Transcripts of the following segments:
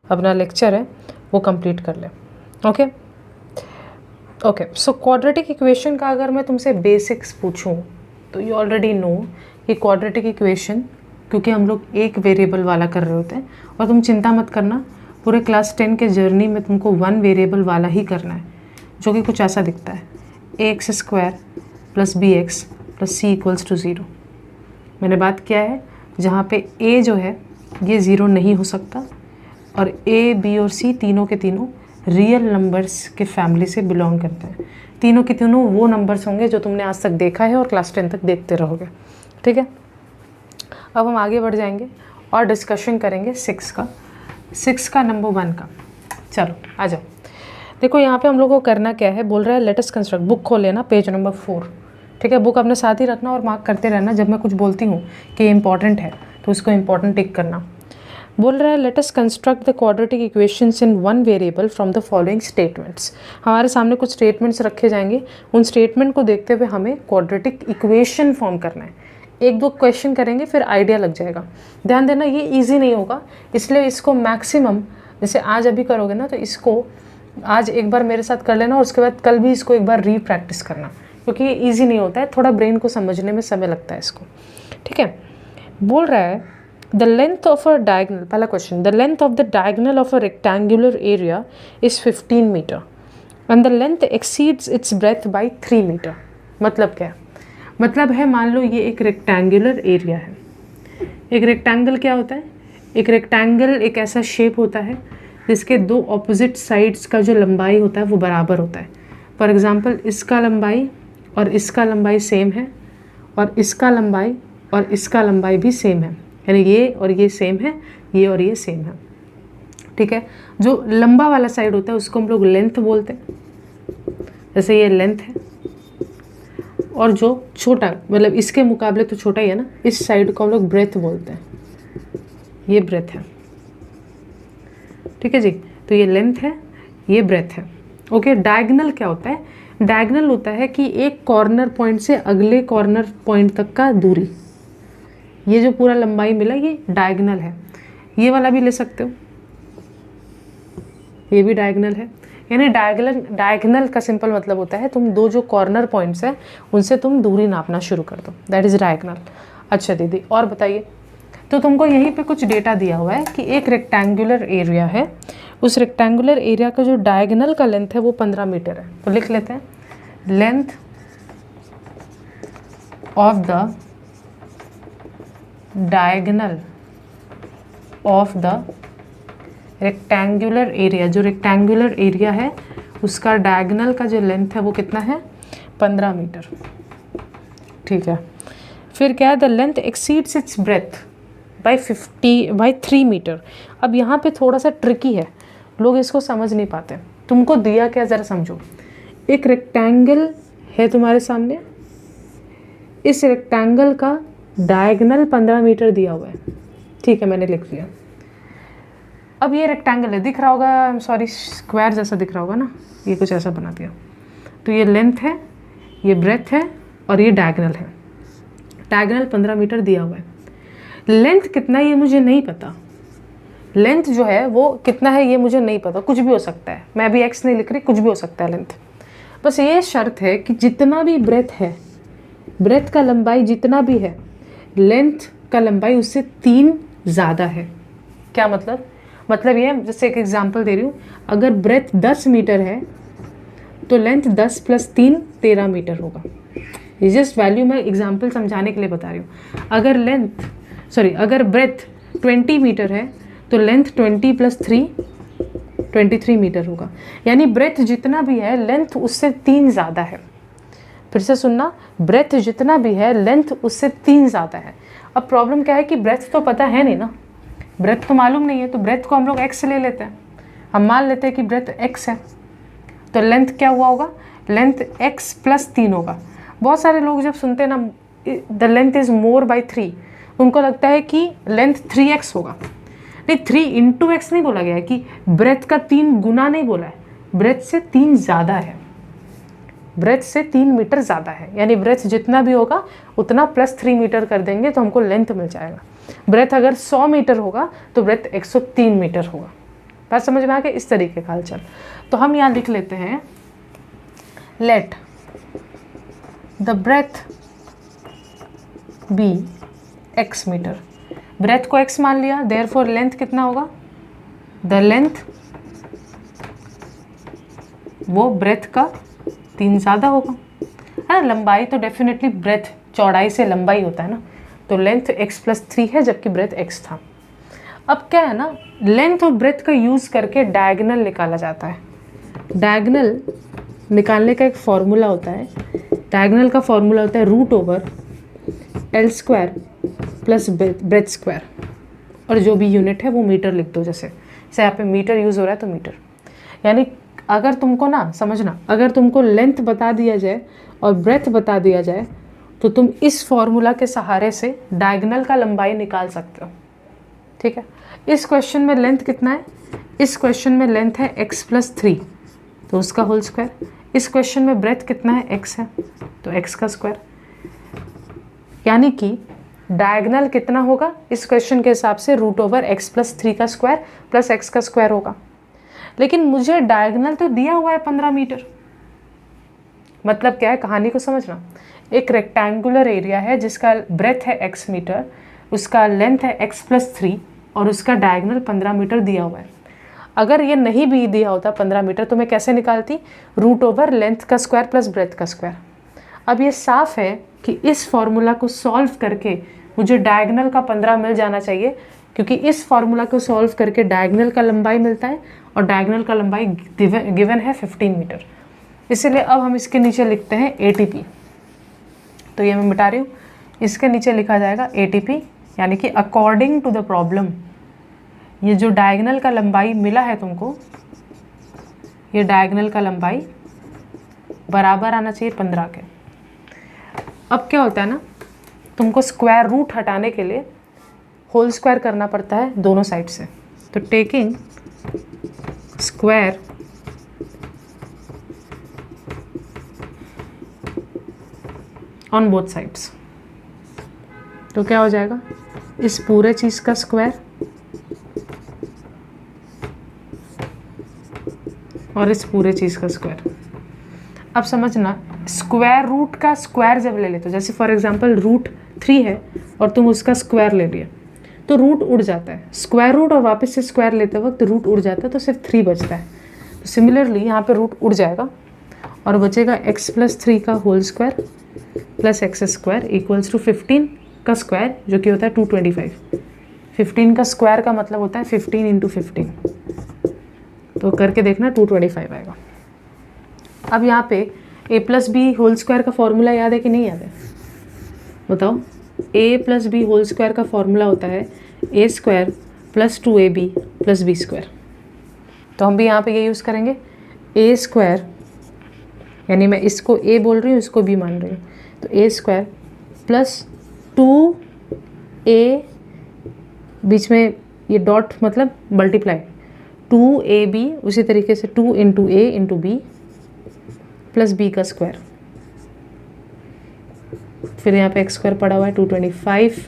अपना लेक्चर है वो कंप्लीट कर ले। Okay okay, so quadratic equation का अगर मैं तुमसे बेसिक्स पूछूं तो यू ऑलरेडी नो कि क्वाड्रेटिक इक्वेशन, क्योंकि हम लोग एक वेरिएबल वाला कर रहे होते हैं, और तुम चिंता मत करना, पूरे क्लास 10 के जर्नी में तुमको 1 वेरिएबल वाला ही करना है, जो कि कुछ ऐसा दिखता है, ax² + bx + c = 0। मैंने बात किया है जहाँ पे a जो है ये 0 नहीं हो सकता, और a, b और c तीनों के तीनों रियल नंबर्स के फैमिली से बिलोंग करते हैं। तीनों के तीनों वो नंबर्स होंगे जो तुमने आज तक देखा है और क्लास 10 तक देखते रहोगे। ठीक है, अब हम आगे बढ़ जाएंगे और डिस्कशन करेंगे 6 का नंबर 1 का। चलो आ जाओ, देखो यहाँ पे हम लोग को करना क्या है, बोल रहा है लेट अस कंस्ट्रक्ट। बुक खोल लेना, पेज नंबर 4। ठीक है, बुक अपने साथ ही रखना और मार्क करते रहना जब मैं कुछ बोलती हूँ कि ये इंपॉर्टेंट है तो उसको इंपॉर्टेंट टिक करना। बोल रहा है let us construct the quadratic equations in 1 variable from the following statements. हमारे सामने कुछ स्टेटमेंट्स रखे जाएंगे, उन स्टेटमेंट को देखते हुए हमें क्वाड्रेटिक इक्वेशन फॉर्म करना है। 1-2 क्वेश्चन करेंगे फिर आइडिया लग जाएगा। ध्यान देना ये ईजी नहीं होगा, इसलिए इसको मैक्सिमम, जैसे आज अभी करोगे ना तो इसको आज एक बार मेरे साथ कर लेना और उसके बाद कल भी इसको एक बार रीप्रैक्टिस करना, क्योंकि ये ईजी नहीं होता है, थोड़ा ब्रेन को समझने में समय लगता है इसको। ठीक है, बोल रहा है the length of a diagonal, पहला question, the length of the diagonal of a rectangular area is 15 metre and the length exceeds its breadth by 3 metre. मतलब क्या है? मतलब है मान लो ये एक रेक्टेंगुलर एरिया है। एक रेक्टेंगल क्या होता है? एक रेक्टेंगल एक ऐसा शेप होता है जिसके 2 ऑपोजिट साइड्स का जो लंबाई होता है वो बराबर होता है। फॉर एग्जांपल इसका लंबाई और इसका लंबाई सेम है, और इसका लंबाई और इसका लंबाई भी सेम है, यानी ये और ये सेम है, ये और ये सेम है। ठीक है, जो लंबा वाला साइड होता है उसको हम लोग लेंथ बोलते हैं, जैसे ये लेंथ है, और जो छोटा मतलब इसके मुकाबले तो छोटा ही है ना, इस साइड को हम लोग ब्रेथ बोलते हैं, ये ब्रेथ है। ठीक है जी, तो ये लेंथ है, ये ब्रेथ है। ओके, डायगनल क्या होता है? डायगनल होता है कि एक कॉर्नर पॉइंट से अगले कॉर्नर पॉइंट तक का दूरी, ये जो पूरा लंबाई मिला ये डायगनल है। ये वाला भी ले सकते हो, ये भी डायगनल है। यानी डायगनल का सिंपल मतलब होता है तुम 2 जो कॉर्नर पॉइंट्स हैं उनसे तुम दूरी नापना शुरू कर दो, दैट इज़ डायगनल। अच्छा दीदी और बताइए, तो तुमको यहीं पे कुछ डेटा दिया हुआ है कि एक रेक्टेंगुलर एरिया है, उस रेक्टेंगुलर एरिया का जो डायगनल का लेंथ है वो 15 मीटर है। तो लिख लेते हैं, length of the diagonal of the rectangular area, जो रेक्टेंगुलर एरिया है उसका डायगनल का जो लेंथ है वो कितना है? 15 मीटर। ठीक है, फिर क्या है? The length exceeds its breadth by 3 metre. अब यहाँ पे थोड़ा सा ट्रिकी है, लोग इसको समझ नहीं पाते। तुमको दिया क्या, ज़रा समझो। एक रेक्टेंगल है तुम्हारे सामने, इस रेक्टेंगल का डायगनल 15 मीटर दिया हुआ है। ठीक है, मैंने लिख लिया। अब ये रेक्टेंगल है, दिख रहा होगा, सॉरी स्क्वायर जैसा दिख रहा होगा ना, ये कुछ ऐसा बना दिया। तो ये लेंथ है, ये ब्रेथ है और ये डायगनल है। डायगनल 15 मीटर दिया हुआ है। लेंथ कितना ये मुझे नहीं पता, लेंथ जो है वो कितना है ये मुझे नहीं पता, कुछ भी हो सकता है, मैं अभी एक्स नहीं लिख रही, कुछ भी हो सकता है लेंथ। बस ये शर्त है कि जितना भी ब्रेथ है, ब्रेथ का लंबाई जितना भी है, लेंथ का लंबाई उससे 3 ज़्यादा है। क्या मतलब? मतलब ये, जैसे एक एग्जांपल दे रही हूँ, अगर ब्रेथ 10 मीटर है तो लेंथ 10 + 3 13 मीटर होगा। ये जस्ट वैल्यू मैं एग्जांपल समझाने के लिए बता रही हूँ। अगर ब्रेथ 20 मीटर है तो लेंथ 20 + 3 23 मीटर होगा। यानी ब्रेथ जितना भी है लेंथ उससे 3 ज़्यादा है। फिर से सुनना, ब्रेथ जितना भी है लेंथ उससे 3 ज़्यादा है। अब प्रॉब्लम क्या है कि ब्रेथ तो पता है नहीं ना, ब्रेथ तो मालूम नहीं है, तो ब्रेथ को हम लोग x ले लेते हैं। हम मान लेते हैं कि ब्रेथ x है, तो लेंथ क्या हुआ होगा? लेंथ x + 3 होगा। बहुत सारे लोग जब सुनते हैं ना the length is more by 3, उनको लगता है कि लेंथ 3x होगा। नहीं, 3 × x नहीं बोला गया है, कि ब्रेथ का 3 गुना नहीं बोला है, ब्रेथ से 3 ज़्यादा है, ब्रेथ से 3 मीटर ज़्यादा है। यानी ब्रेथ जितना भी होगा उतना +3 मीटर कर देंगे तो हमको लेंथ मिल जाएगा। ब्रेथ अगर 100 मीटर होगा तो ब्रेथ 103 मीटर होगा। बात समझ में आ गई? इस तरीके का हलचल। तो हम यहाँ लिख लेते हैं let the breadth be x metre. Breadth को x मान लिया, देयरफॉर लेंथ कितना होगा? द लेंथ वो ब्रेथ का 3 ज़्यादा होगा, है ना। लंबाई तो डेफिनेटली ब्रेथ चौड़ाई से लंबाई होता है ना, तो लेंथ x+3 है जबकि ब्रेथ x था। अब क्या है ना, लेंथ और ब्रेथ का यूज़ करके डायगोनल निकाला जाता है। डायगोनल निकालने का एक फॉर्मूला होता है, डायगोनल का फॉर्मूला होता है √L² प्लस ब्रेथ स्क्वायर, और जो भी यूनिट है वो मीटर लिख दो। जैसे यहाँ पे मीटर यूज़ हो रहा है तो मीटर, यानी अगर तुमको ना समझना, अगर तुमको लेंथ बता दिया जाए और ब्रेथ बता दिया जाए तो तुम इस फॉर्मूला के सहारे से डायगोनल का लंबाई निकाल सकते हो, ठीक है। इस क्वेश्चन में लेंथ कितना है? इस क्वेश्चन में लेंथ है x+3, तो उसका होल स्क्वायर। इस क्वेश्चन में ब्रेथ कितना है? x है, तो x का स्क्वायर। यानी कि डायगोनल कितना होगा इस क्वेश्चन के हिसाब से? √x+3 का स्क्वायर प्लस x का स्क्वायर होगा। लेकिन मुझे डायगोनल तो दिया हुआ है 15 मीटर। मतलब क्या है, कहानी को समझना। एक रेक्टेंगुलर एरिया है जिसका ब्रेथ है x मीटर, उसका लेंथ है x+3 और उसका डायगोनल 15 मीटर दिया हुआ है। अगर ये नहीं भी दिया होता 15 मीटर तो मैं कैसे निकालती? √लेंथ का स्क्वायर प्लस ब्रेथ का स्क्वायर। अब ये साफ है कि इस फॉर्मूला को सॉल्व करके मुझे डायगोनल का 15 मिल जाना चाहिए, क्योंकि इस फॉर्मूला को सॉल्व करके डायगोनल का लंबाई मिलता है और डायगोनल का लंबाई गिवन है 15 मीटर। इसीलिए अब हम इसके नीचे लिखते हैं ATP। तो ये मैं मिटा रही हूँ, इसके नीचे लिखा जाएगा ATP, यानी कि अकॉर्डिंग टू द प्रॉब्लम ये जो डायगोनल का लंबाई मिला है तुमको, ये डायगोनल का लंबाई बराबर आना चाहिए 15 के। अब क्या होता है ना, तुमको स्क्वायर रूट हटाने के लिए होल स्क्वायर करना पड़ता है दोनों साइड से। तो taking square on both sides, तो क्या हो जाएगा? इस पूरे चीज़ का स्क्वायर और इस पूरे चीज़ का स्क्वायर। अब समझना, स्क्वायर रूट का स्क्वायर जब ले लेते हो, जैसे फॉर एग्जांपल √3 है और तुम उसका स्क्वायर ले लिया तो रूट उड़ जाता है। स्क्वायर रूट और वापस से स्क्वायर लेते वक्त रूट उड़ जाता है, तो सिर्फ 3 बचता है। तो सिमिलरली यहाँ पे रूट उड़ जाएगा और बचेगा x+3 का whole square plus x² equals to 15 का स्क्वायर, जो कि होता है 225। 15 का स्क्वायर का मतलब होता है 15 × 15, तो करके देखना 225 आएगा। अब यहाँ पे a+b होल स्क्वायर का फॉर्मूला याद है कि नहीं याद है? बताओ। a+b होल स्क्वायर का फॉर्मूला होता है a² + 2ab + b²। तो हम भी यहाँ पे ये यूज़ करेंगे a², यानी मैं इसको a बोल रही हूँ, इसको b मान रही हूँ, तो a² + 2a, बीच में ये डॉट मतलब मल्टीप्लाई, 2ab, उसी तरीके से 2 × a × b प्लस b का स्क्वायर। फिर यहाँ पे x² पड़ा हुआ है 225।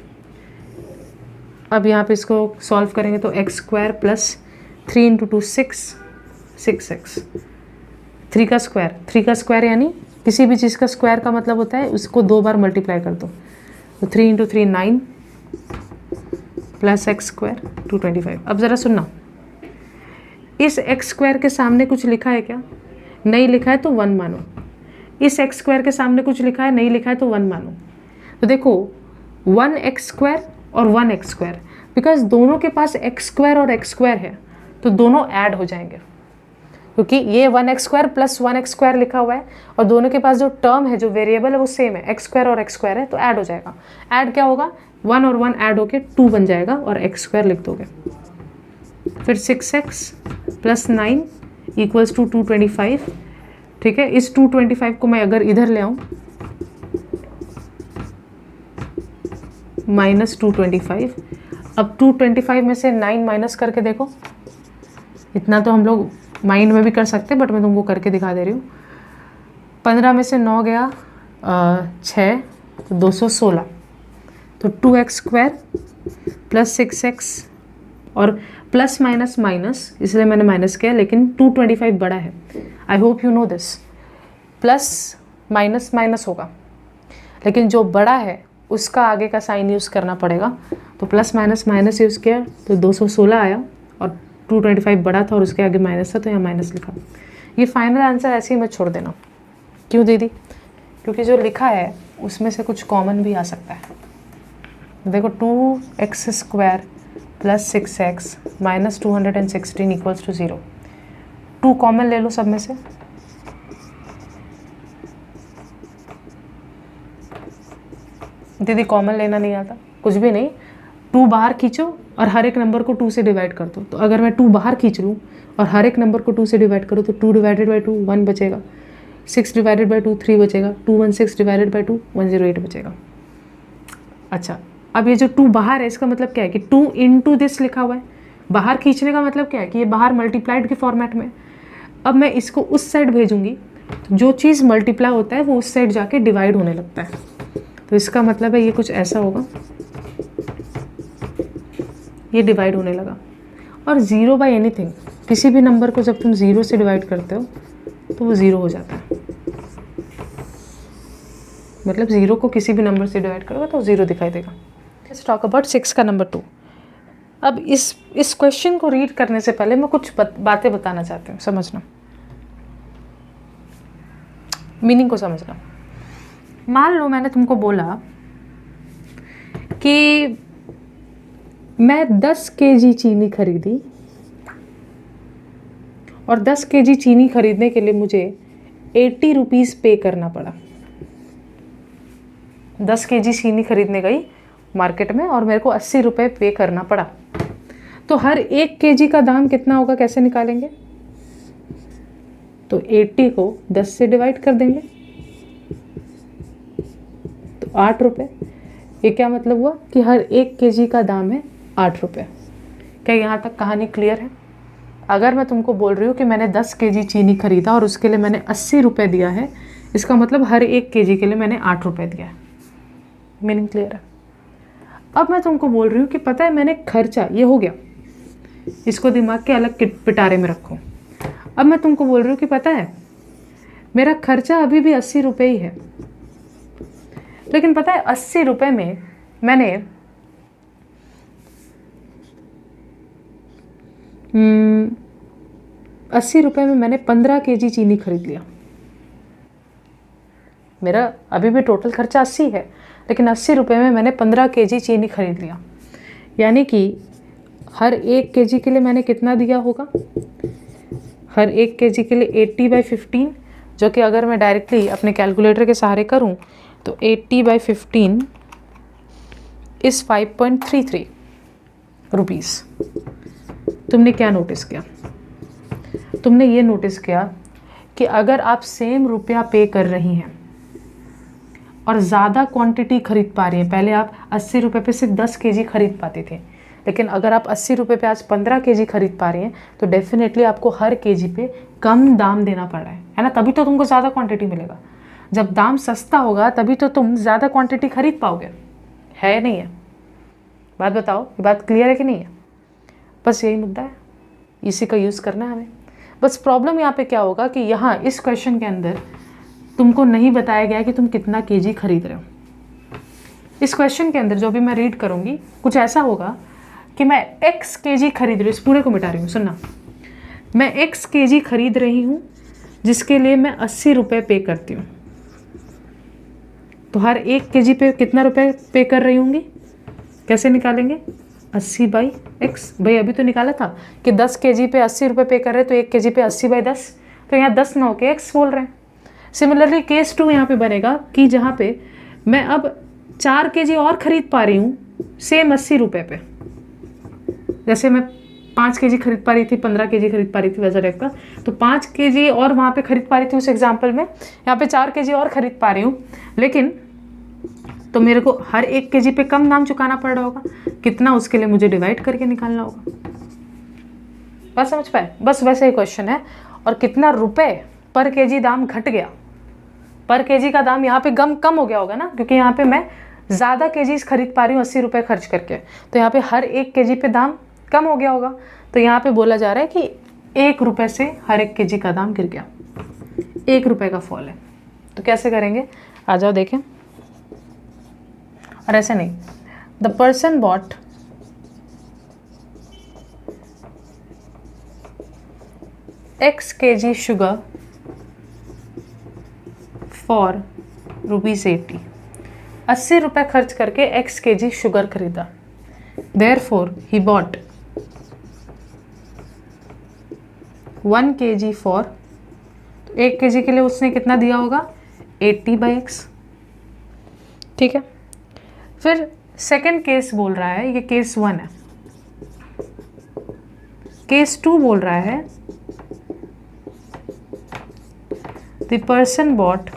अब यहाँ पे इसको सॉल्व करेंगे तो x² + 3 × 2 6x। 3 का स्क्वायर यानी किसी भी चीज़ का स्क्वायर का मतलब होता है उसको 2 बार मल्टीप्लाई कर दो, तो 3 × 3 9 प्लस x² 225। अब ज़रा सुनना, इस x² के सामने कुछ लिखा है क्या? नहीं लिखा है तो 1 मानो। इस x² के सामने कुछ लिखा है, नहीं लिखा है तो 1 मानो। तो देखो 1x² और 1x², बिकॉज दोनों के पास x² और x² है तो दोनों ऐड हो जाएंगे, क्योंकि ये 1x² + 1x² लिखा हुआ है और दोनों के पास जो टर्म है, जो वेरिएबल है वो सेम है, x² और x² है, तो ऐड हो जाएगा। ऐड क्या होगा? 1 और 1 ऐड होके 2 बन जाएगा और x² लिख दोगे। फिर 6x + 9 इक्वल्स टू 225। ठीक है, इस 225 को मैं अगर इधर ले आऊँ -225, अब 225 में से 9 माइनस करके देखो। इतना तो हम लोग माइंड में भी कर सकते हैं, बट मैं तुमको करके दिखा दे रही हूँ। 15 में से 9 गया 6, तो 216, तो 2x² + 6x, और प्लस माइनस माइनस, इसलिए मैंने माइनस किया, लेकिन 225 बड़ा है। I hope you know this. Plus minus minus होगा, लेकिन जो बड़ा है उसका आगे का साइन यूज़ करना पड़ेगा। तो प्लस माइनस माइनस यूज़ किया तो 216 आया, और 225 बड़ा था और उसके आगे माइनस था, तो यहाँ माइनस लिखा। ये फाइनल आंसर ऐसे ही मत छोड़ देना। क्यों दीदी? क्योंकि जो लिखा है उसमें से कुछ कॉमन भी आ सकता है। देखो 2x² + 6x - 216 = 0। 2 कॉमन ले लो सब में से। दीदी कॉमन लेना नहीं आता, कुछ भी नहीं, 2 बाहर खींचो और हर एक नंबर को 2 से डिवाइड कर दो। तो अगर मैं 2 बाहर खींच लूँ और हर एक नंबर को 2 से डिवाइड करूँ तो 2 / 2 1 बचेगा, 6 / 2 3 बचेगा, 216 / 2 108 बचेगा। अच्छा, अब ये जो 2 बाहर है इसका मतलब क्या है कि 2 × दिस लिखा हुआ है। बाहर खींचने का मतलब क्या है कि ये बाहर मल्टीप्लाइड के फॉर्मेट में। अब मैं इसको उस साइड भेजूंगी, तो जो चीज़ मल्टीप्लाई होता है वो उस साइड जाके डिवाइड होने लगता है। तो इसका मतलब है ये कुछ ऐसा होगा, ये डिवाइड होने लगा। और 0/anything, किसी भी नंबर को जब तुम 0 से डिवाइड करते हो तो वो 0 हो जाता है। मतलब 0 को किसी भी नंबर से डिवाइड करोगे तो 0 दिखाई देगा। लेट्स टॉक अबाउट 6 का नंबर 2। अब इस क्वेश्चन को रीड करने से पहले मैं कुछ बातें बताना चाहती हूँ, समझना, मीनिंग को समझना। मान लो मैंने तुमको बोला कि मैं 10 kg चीनी खरीदी और 10 kg चीनी खरीदने के लिए मुझे 80 रुपीज़ पे करना पड़ा। 10 kg चीनी खरीदने गई मार्केट में और मेरे को 80 रुपये पे करना पड़ा। तो हर 1 kg का दाम कितना होगा, कैसे निकालेंगे? तो 80 को 10 से डिवाइड कर देंगे तो 8 रुपये। ये क्या मतलब हुआ कि हर 1 kg का दाम है 8 रुपये। क्या यहाँ तक कहानी क्लियर है? अगर मैं तुमको बोल रही हूँ कि मैंने 10 kg चीनी खरीदा और उसके लिए मैंने 80 रुपये दिया है, इसका मतलब हर 1 kg के लिए मैंने 8 रुपये दिया है। मीनिंग क्लियर है? अब मैं तुमको बोल रही हूँ कि पता है मैंने खर्चा, ये हो गया, इसको दिमाग के अलग पिटारे में रखो। अब मैं तुमको बोल रही हूँ कि पता है मेरा खर्चा अभी भी 80 रुपये ही है, लेकिन पता है 80 रुपये में मैंने 80 रुपये में मैंने 15 kg चीनी खरीद लिया। मेरा अभी भी टोटल खर्चा 80 है, लेकिन 80 रुपये में मैंने 15 kg चीनी खरीद लिया। यानी कि हर 1 kg के लिए मैंने कितना दिया होगा? हर 1 kg के लिए 80/15, जो कि अगर मैं डायरेक्टली अपने कैलकुलेटर के सहारे करूं तो 80/15 इज़ 5.33 रुपीज़। तुमने क्या नोटिस किया? तुमने ये नोटिस किया कि अगर आप सेम रुपया पे कर रही हैं और ज़्यादा क्वांटिटी खरीद पा रही हैं, पहले आप 80 रुपये पे सिर्फ 10 kg खरीद पाती थी, लेकिन अगर आप 80 रुपये पे आज 15 kg खरीद पा रही हैं तो डेफिनेटली आपको हर kg पे कम दाम देना पड़ रहा है ना? तभी तो तुमको ज़्यादा क्वांटिटी मिलेगा। जब दाम सस्ता होगा तभी तो तुम ज़्यादा क्वांटिटी खरीद पाओगे, है नहीं है? बात बताओ, ये बात क्लियर है कि नहीं है? बस यही मुद्दा है, इसी का यूज़ करना है हमें। बस प्रॉब्लम यहाँ पे क्या होगा कि यहाँ इस क्वेश्चन के अंदर तुमको नहीं बताया गया कि तुम कितना kg खरीद रहे हो। इस क्वेश्चन के अंदर जो भी मैं रीड करूँगी कुछ ऐसा होगा कि मैं x kg खरीद रही हूँ, इस पूरे को मिटा रही हूँ, सुनना, मैं x kg खरीद रही हूँ जिसके लिए मैं 80 रुपये पे करती हूँ। तो हर 1 kg पे कितना रुपये पे कर रही होंगी, कैसे निकालेंगे? 80/x। भाई अभी तो निकाला था कि 10 kg पे 80 रुपये पे कर रहे हैं तो 1 kg पे 80/10, तो यहाँ 10 ना होके x बोल रहे हैं। सिमिलरली केस 2 यहाँ पे बनेगा कि जहाँ पे मैं अब 4 kg और ख़रीद पा रही हूँ सेम 80 रुपये पे। जैसे मैं 5 kg खरीद पा रही थी, 15 kg खरीद पा रही थी, वैसा टाइप का। तो 5 kg और वहाँ पे खरीद पा रही थी उस एग्जाम्पल में, यहाँ पे 4 kg और ख़रीद पा रही हूँ, लेकिन तो मेरे को हर 1 kg पे कम दाम चुकाना पड़ रहा होगा। कितना, उसके लिए मुझे डिवाइड करके निकालना होगा। बात समझ पाए? बस वैसे ही क्वेश्चन है। और कितना रुपए पर kg दाम घट गया, पर kg का दाम यहाँ पे कम हो गया होगा ना, क्योंकि यहाँ पे मैं ज़्यादा kgs खरीद पा रही हूँ 80 रुपये खर्च करके, तो यहाँ पे हर 1 kg पे दाम कम हो गया होगा। तो यहाँ पे बोला जा रहा है कि 1 रुपये से हर एक केजी का दाम गिर गया, 1 रुपये का फॉल है। तो कैसे करेंगे, आ जाओ देखें। और ऐसे नहीं, the person bought X kg sugar for ₹80, 80 रुपये खर्च करके X kg शुगर खरीदा। Therefore he bought 1 kg for, 1 kg के लिए उसने कितना दिया होगा, 80/X। ठीक है। फिर सेकंड केस बोल रहा है, ये केस 1 है। केस 2 बोल रहा है द पर्सन बॉट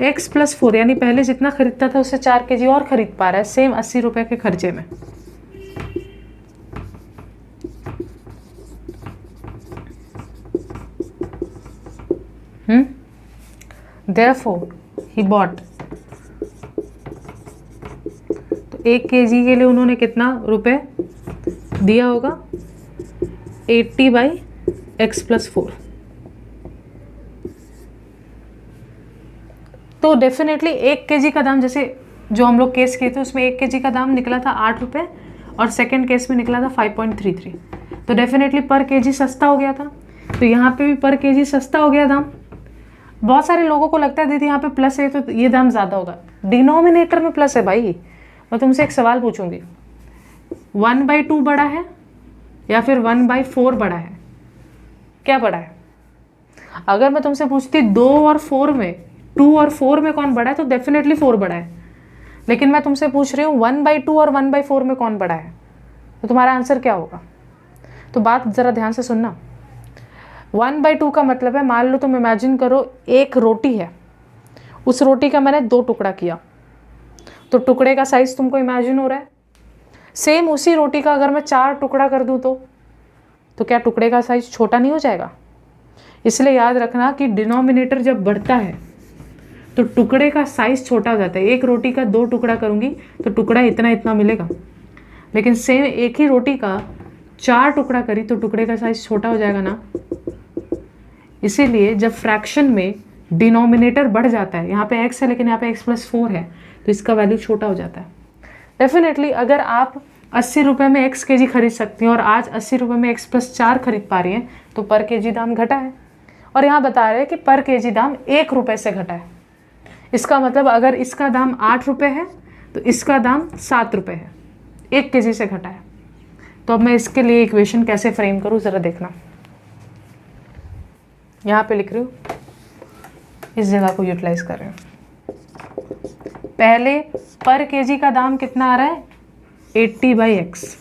X + 4, यानी पहले जितना खरीदता था उससे 4 kg और खरीद पा रहा है सेम 80 रुपये के खर्चे में। Therefore he bought, तो 1 kg के लिए उन्होंने कितना रुपए दिया होगा, 80/X + 4। तो डेफिनेटली 1 kg का दाम, जैसे जो हम लोग केस किए थे उसमें 1 kg का दाम निकला था 8 रुपये और सेकेंड केस में निकला था 5.33। तो डेफिनेटली पर केजी सस्ता हो गया था। तो यहाँ पे भी पर केजी सस्ता हो गया दाम। बहुत सारे लोगों को लगता है दीदी यहाँ पे प्लस है तो ये दाम ज़्यादा होगा। डिनोमिनेटर में प्लस है भाई। मैं तुमसे एक सवाल पूछूंगी, 1/2 बड़ा है या फिर 1/4 बड़ा है? क्या बड़ा है? अगर मैं तुमसे पूछती 2 और 4 में, 2 और 4 में कौन बड़ा है, तो डेफिनेटली 4 बड़ा है। लेकिन मैं तुमसे पूछ रही हूँ 1/2 और 1/4 में कौन बड़ा है, तो तुम्हारा आंसर क्या होगा? तो बात ज़रा ध्यान से सुनना। 1/2 का मतलब है, मान लो तुम इमेजिन करो एक रोटी है, उस रोटी का मैंने 2 टुकड़ा किया, तो टुकड़े का साइज तुमको इमेजिन हो रहा है। सेम उसी रोटी का अगर मैं 4 टुकड़ा कर दूँ तो क्या टुकड़े का साइज छोटा नहीं हो जाएगा? इसलिए याद रखना कि डिनोमिनेटर जब बढ़ता है तो टुकड़े का साइज छोटा हो जाता है। एक रोटी का 2 टुकड़ा करूँगी तो टुकड़ा इतना इतना मिलेगा, लेकिन सेम एक ही रोटी का 4 टुकड़ा करी तो टुकड़े का साइज छोटा हो जाएगा ना। इसीलिए जब फ्रैक्शन में डिनोमिनेटर बढ़ जाता है, यहाँ पे x है लेकिन यहाँ पे x + 4 है, तो इसका वैल्यू छोटा हो जाता है। डेफिनेटली अगर आप 80 रुपये में x kg खरीद सकती हैं और आज 80 रुपये में x + 4 खरीद पा रही हैं, तो पर kg दाम घटा है। और यहाँ बता रहे हैं कि पर kg दाम 1 रुपये से घटा है। इसका मतलब अगर इसका दाम 8 रुपये है तो इसका दाम 7 रुपये है, 1 kg से घटा है। तो अब मैं इसके लिए इक्वेशन कैसे फ्रेम करूँ ज़रा देखना। यहाँ पे लिख रही हूँ, इस जगह को यूटिलाइज कर रही हूँ। पहले पर केजी का दाम कितना आ रहा है, 80/x,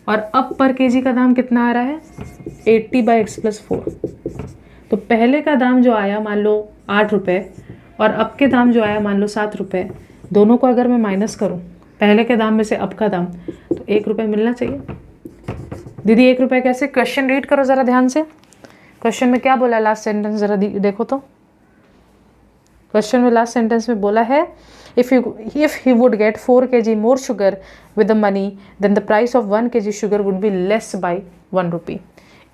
और अब पर केजी का दाम कितना आ रहा है, 80/x + 4। तो पहले का दाम जो आया मान लो 8 रुपये और अब के दाम जो आया मान लो 7 रुपये, दोनों को अगर मैं माइनस करूँ पहले के दाम में से अब का दाम, तो 1 रुपये मिलना चाहिए। दीदी 1 रुपये कैसे? क्वेश्चन रीड करो ज़रा ध्यान से। क्वेश्चन में क्या बोला लास्ट सेंटेंस, ज़रा देखो तो। क्वेश्चन में लास्ट सेंटेंस में बोला है, if he would get 4 kg more sugar with the money, then the price of 1 kg sugar would be less by 1 rupee।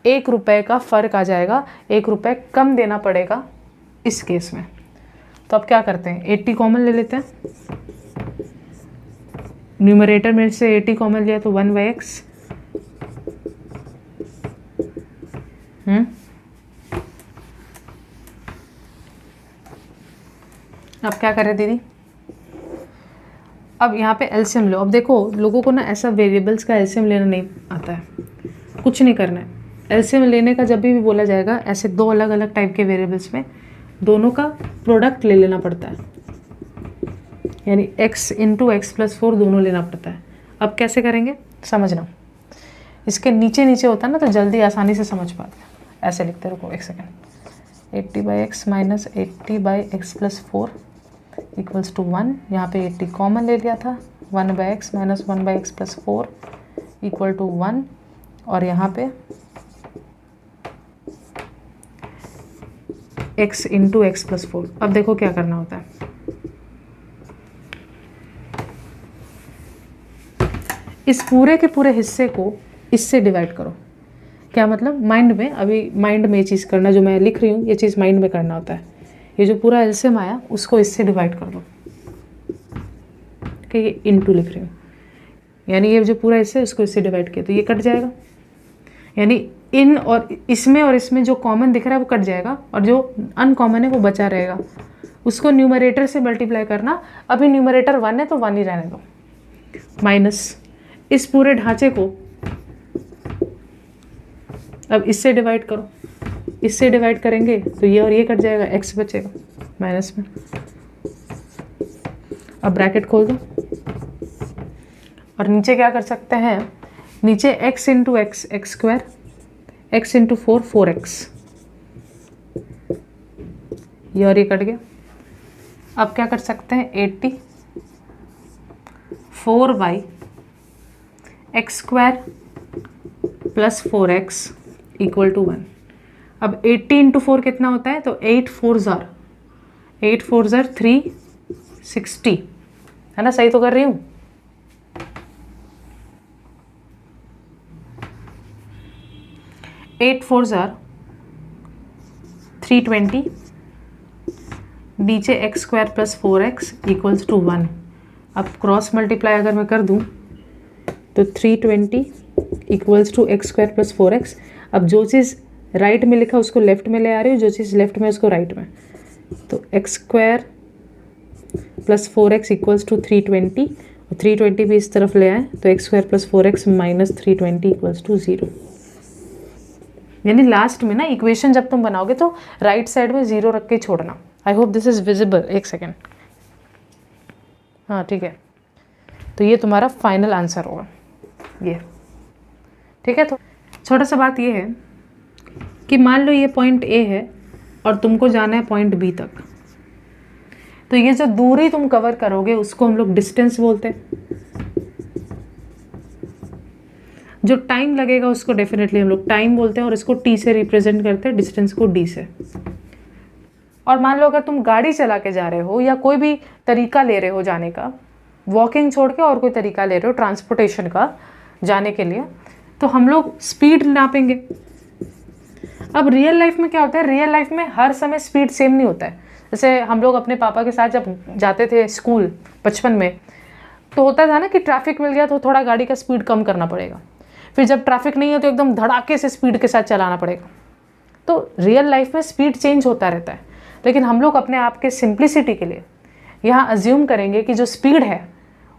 1 रुपये का फ़र्क आ जाएगा, 1 रुपये कम देना पड़ेगा इस केस में। तो अब क्या करते हैं, 80 कॉमन ले लेते हैं। न्यूमरेटर में से 80 कॉमन लिया तो 1/x। अब क्या करें दीदी, अब यहाँ पे एलसीएम लो। अब देखो लोगों को ना ऐसा वेरिएबल्स का एलसीएम लेना नहीं आता है, कुछ नहीं करना है। एलसीएम लेने का जब भी बोला जाएगा, ऐसे 2 अलग अलग टाइप के वेरिएबल्स में दोनों का प्रोडक्ट ले लेना पड़ता है, यानी x × x + 4 दोनों लेना पड़ता है। अब कैसे करेंगे समझना, इसके नीचे नीचे होता है ना तो जल्दी आसानी से समझ पाते हैं। ऐसे लिखते रुको एक सेकेंड, 80/x - 80/x + 4 = 1। यहाँ पे 80 कॉमन ले लिया था, 1/x - 1/x + 4 = 1, और यहाँ पे x × x + 4। अब देखो क्या करना होता है, इस पूरे के पूरे हिस्से को इससे डिवाइड करो। क्या मतलब, माइंड में, अभी माइंड में ये चीज़ करना, जो मैं लिख रही हूँ ये चीज़ माइंड में करना होता है। ये जो पूरा एलसीएम आया उसको इससे डिवाइड कर दो, कि ये इनटू लिख रही हूँ, यानी ये जो पूरा हिस्सा है उसको इससे डिवाइड किया तो ये कट जाएगा, यानी इन और इसमें जो कॉमन दिख रहा है वो कट जाएगा और जो अनकॉमन है वो बचा रहेगा। उसको न्यूमरेटर से मल्टीप्लाई करना। अभी न्यूमरेटर 1 है तो 1 ही रहने दो, माइनस इस पूरे ढांचे को अब इससे डिवाइड करो। इससे डिवाइड करेंगे तो ये और ये कट जाएगा, x बचेगा माइनस में। अब ब्रैकेट खोल दो और नीचे क्या कर सकते हैं, नीचे x into x x square, x into 4 4x, ये और ये कट गया। अब क्या कर सकते हैं, 80 4y x square plus 4x equal to 1। अब 80 इंटू 4 कितना होता है, तो 8 4 ज़ार 360, है ना, सही तो कर रही हूँ। एट 4 ज़ार 320, नीचे x square plus 4x equals to 1। अब क्रॉस मल्टीप्लाई अगर मैं कर दूँ तो 320 equals to x square plus 4x। अब जो चीज़ राइट में लिखा उसको लेफ्ट में ले आ रही हूँ, जो चीज़ लेफ्ट में उसको राइट में, तो x square plus 4x equals to 320 और 320 भी इस तरफ ले आए तो x square plus 4x minus 320 equals to 0। यानी लास्ट में ना इक्वेशन जब तुम बनाओगे तो राइट साइड में 0 रख के छोड़ना। I hope this is visible. एक सेकेंड, हाँ ठीक है, तो ये तुम्हारा फाइनल आंसर होगा ये, ठीक है। तो छोटा सा बात ये है कि मान लो ये पॉइंट ए है और तुमको जाना है पॉइंट बी तक, तो ये जो दूरी तुम कवर करोगे उसको हम लोग डिस्टेंस बोलते हैं। जो टाइम लगेगा उसको डेफिनेटली हम लोग टाइम बोलते हैं और इसको टी से रिप्रेजेंट करते हैं, डिस्टेंस को डी से। और मान लो अगर तुम गाड़ी चला के जा रहे हो या कोई भी तरीका ले रहे हो जाने का, वॉकिंग छोड़ के और कोई तरीका ले रहे हो ट्रांसपोर्टेशन का जाने के लिए, तो हम लोग स्पीड नापेंगे। अब रियल लाइफ में क्या होता है, रियल लाइफ में हर समय स्पीड सेम नहीं होता है। जैसे हम लोग अपने पापा के साथ जब जाते थे स्कूल बचपन में, तो होता था ना कि ट्रैफिक मिल गया तो थोड़ा गाड़ी का स्पीड कम करना पड़ेगा, फिर जब ट्रैफिक नहीं है तो एकदम धड़ाके से स्पीड के साथ चलाना पड़ेगा। तो रियल लाइफ में स्पीड चेंज होता रहता है, लेकिन हम लोग अपने आप के सिंप्लिसिटी के लिए यहाँ अज्यूम करेंगे कि जो स्पीड है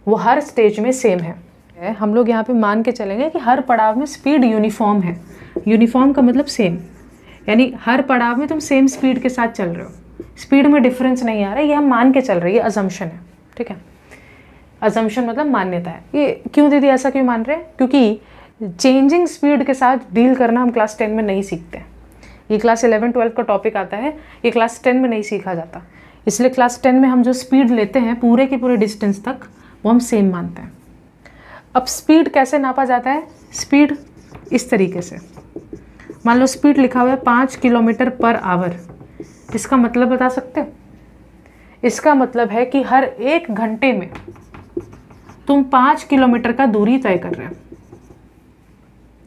वो हर स्टेज में सेम है। हम लोग यहाँ पे मान के चलेंगे कि हर पड़ाव में स्पीड यूनिफॉर्म है। यूनिफॉर्म का मतलब सेम, यानी हर पड़ाव में तुम सेम स्पीड के साथ चल रहे हो, स्पीड में डिफरेंस नहीं आ रहा है। ये हम मान के चल रहे हैं, ये अजम्पशन है, ठीक है। अजम्पशन मतलब मान्यता है। ये क्यों दीदी ऐसा क्यों मान रहे हैं, क्योंकि चेंजिंग स्पीड के साथ डील करना हम क्लास 10 में नहीं सीखते। ये क्लास 11-12 का टॉपिक आता है, ये क्लास 10 में नहीं सीखा जाता। इसलिए क्लास 10 में हम जो स्पीड लेते हैं पूरे के पूरे डिस्टेंस तक, वो हम सेम मानते हैं। अब स्पीड कैसे नापा जाता है, स्पीड इस तरीके से, मान लो स्पीड लिखा हुआ है 5 किलोमीटर पर आवर। इसका मतलब बता सकते हो? इसका मतलब है कि हर 1 घंटे में तुम 5 किलोमीटर का दूरी तय कर रहे हो।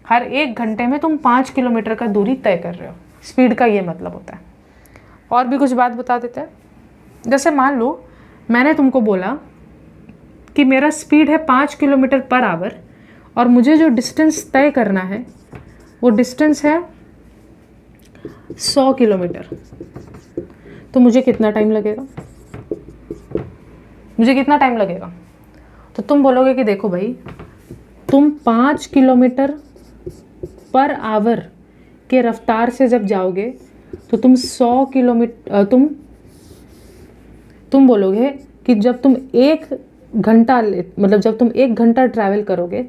हर 1 घंटे में तुम 5 किलोमीटर का दूरी तय कर रहे हो, स्पीड का ये मतलब होता है। और भी कुछ बात बता देते हैं। जैसे मान लो मैंने तुमको बोला कि मेरा स्पीड है 5 किलोमीटर पर आवर और मुझे जो डिस्टेंस तय करना है वो डिस्टेंस है 100 किलोमीटर। तो मुझे कितना टाइम लगेगा, मुझे कितना टाइम लगेगा? तो तुम बोलोगे कि देखो भाई, तुम 5 किलोमीटर पर आवर के रफ्तार से जब जाओगे तो तुम 100 किलोमीटर तुम बोलोगे कि जब तुम 1 घंटा मतलब जब तुम 1 घंटा ट्रैवल करोगे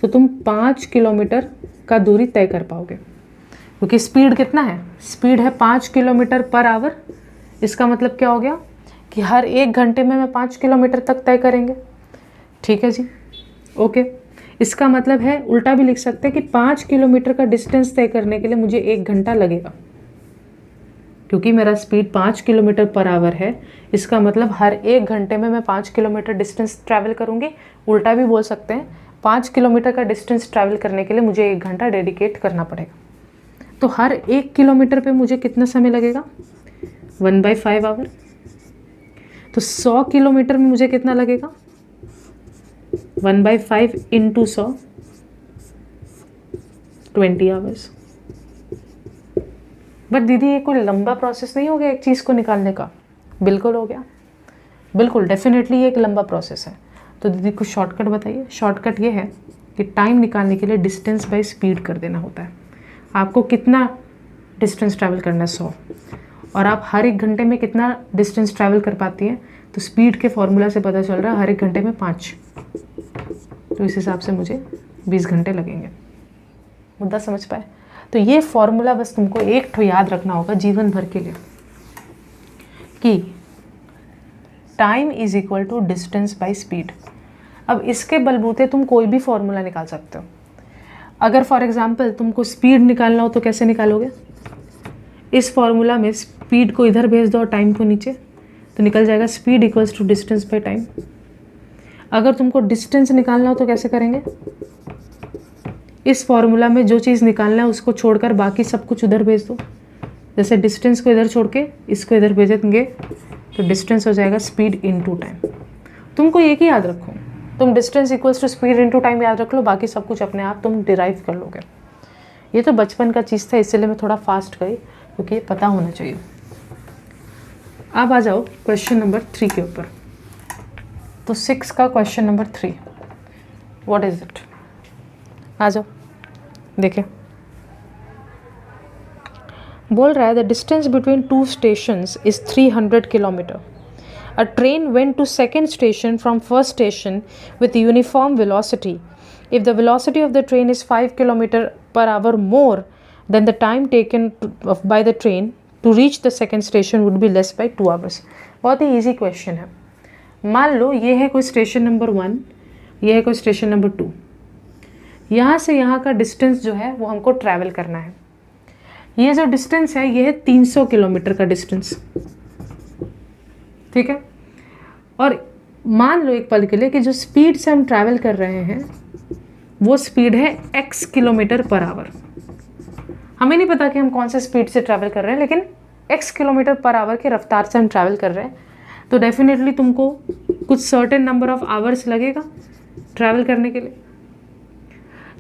तो तुम 5 किलोमीटर का दूरी तय कर पाओगे, क्योंकि स्पीड कितना है, स्पीड है 5 किलोमीटर पर आवर। इसका मतलब क्या हो गया कि हर 1 घंटे में मैं 5 किलोमीटर तक तय करेंगे। ठीक है जी, ओके। इसका मतलब है उल्टा भी लिख सकते हैं कि 5 किलोमीटर का डिस्टेंस तय करने के लिए मुझे 1 घंटा लगेगा, क्योंकि मेरा स्पीड 5 किलोमीटर पर आवर है। इसका मतलब हर 1 घंटे में मैं 5 किलोमीटर डिस्टेंस ट्रैवल करूँगी। उल्टा भी बोल सकते हैं, 5 किलोमीटर का डिस्टेंस ट्रैवल करने के लिए मुझे 1 घंटा डेडिकेट करना पड़ेगा। तो हर 1 किलोमीटर पे मुझे कितना समय लगेगा? 1/5 आवर। तो 100 किलोमीटर में मुझे कितना लगेगा? 1/5 इंटू 100, 20 आवर्स। बट दीदी ये कोई लंबा प्रोसेस नहीं हो गया एक चीज़ को निकालने का? बिल्कुल हो गया, बिल्कुल डेफिनेटली ये एक लंबा प्रोसेस है। तो दीदी कुछ शॉर्टकट बताइए। शॉर्टकट ये है कि टाइम निकालने के लिए डिस्टेंस बाय स्पीड कर देना होता है। आपको कितना डिस्टेंस ट्रैवल करना है? 100, और आप हर 1 घंटे में कितना डिस्टेंस ट्रैवल कर पाती हैं? तो स्पीड के फॉर्मूला से पता चल रहा है हर 1 घंटे में 5। तो इस हिसाब से मुझे 20 घंटे लगेंगे। मुद्दा समझ पाए? तो ये फॉर्मूला बस तुमको एक ठो याद रखना होगा जीवन भर के लिए कि time is equal to distance by speed. अब इसके बलबूते तुम कोई भी फॉर्मूला निकाल सकते हो। अगर फॉर एग्जांपल तुमको स्पीड निकालना हो तो कैसे निकालोगे? इस फॉर्मूला में स्पीड को इधर भेज दो और टाइम को नीचे, तो निकल जाएगा speed equals to distance by time. अगर तुमको डिस्टेंस निकालना हो तो कैसे करेंगे? इस फॉर्मूला में जो चीज़ निकालना है उसको छोड़कर बाकी सब कुछ उधर भेज दो। जैसे डिस्टेंस को इधर छोड़ के इसको इधर भेज देंगे तो डिस्टेंस हो जाएगा स्पीड इनटू टाइम। तुमको एक ही याद रखो, तुम distance equals to speed into time याद रख लो, बाकी सब कुछ अपने आप तुम डिराइव कर लोगे। ये तो बचपन का चीज़ था, इसलिए मैं थोड़ा फास्ट गई क्योंकि ये पता होना चाहिए। अब आ जाओ क्वेश्चन नंबर 3 के ऊपर। तो 6 का question number 3 what is it? आ जाओ देखें। बोल रहा है the distance between 2 stations is 300 kilometre. A train went to second station from first station with uniform velocity. If the velocity of the train is 5 km/h more than the time taken by the train to reach the second station would be less by 2 hours. बहुत ही easy question है। मान लो ये है कोई station number 1, ये है कोई station number 2। यहाँ से यहाँ का डिस्टेंस जो है वो हमको ट्रैवल करना है। ये जो डिस्टेंस है ये है 300 किलोमीटर का डिस्टेंस, ठीक है। और मान लो एक पल के लिए कि जो स्पीड से हम ट्रैवल कर रहे हैं वो स्पीड है x km/h। हमें नहीं पता कि हम कौन से स्पीड से ट्रैवल कर रहे हैं, लेकिन x km/h की रफ्तार से हम ट्रैवल कर रहे हैं। तो डेफिनेटली तुमको कुछ सर्टेन नंबर ऑफ आवर्स लगेगा ट्रैवल करने के लिए।